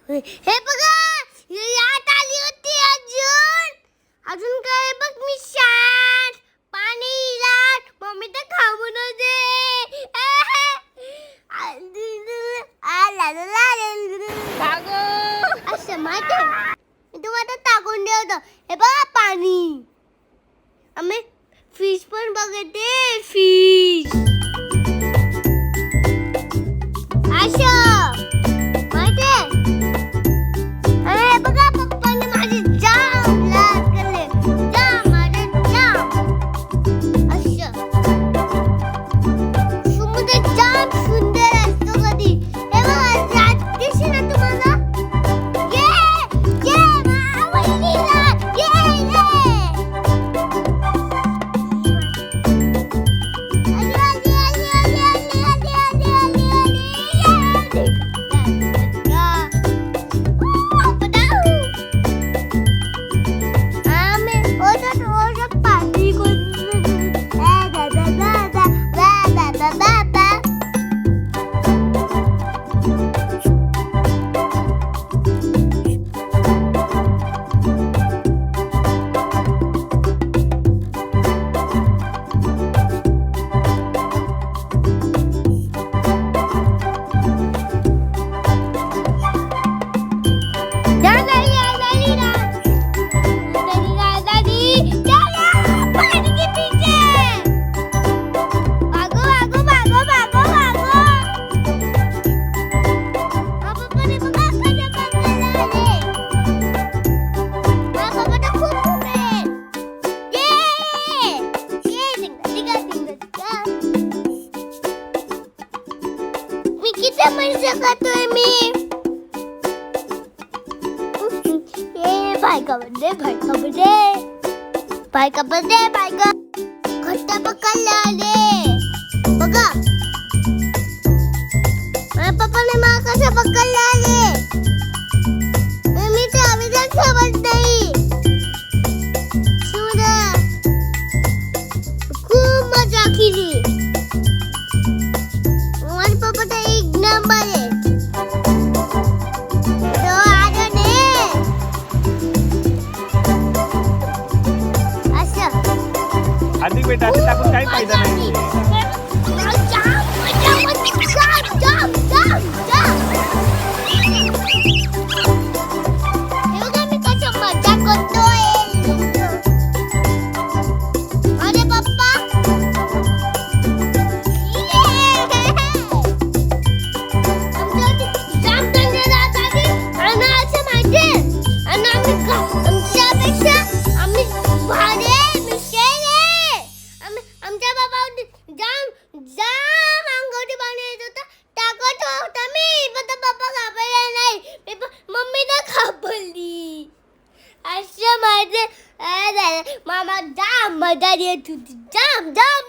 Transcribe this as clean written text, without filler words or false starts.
हे बघा यात आली होती अजून काय बघ मी शाट पाणी लाट मम्मी तर खाऊन होते असं माहिती मी तुम्हाला टाकून ठेवतो. हे बघा पाणी आम्ही फिश पण बघते फिश असं माहिती. अरे बघा पप्पाने माझे जाम लाड केले जाम माझे जाम असं समुद्र जाम सुंदर असतो कधी. हे बघा दिसते ना तुम्हाला ये मावलीला ये किती पैसे खातोय मी. बायका घट्ट पकडले आले बघा. माझ्या पप्पाने मला कसं पकडले आले मी तर अविधान ठेवत नाही. खूप मजा केली. माझे पप्पा तर एक नंबर आहे. अधिक बेटा टाकून काही फायदा नाही. मामा जाम मजा येत होती जाम जाम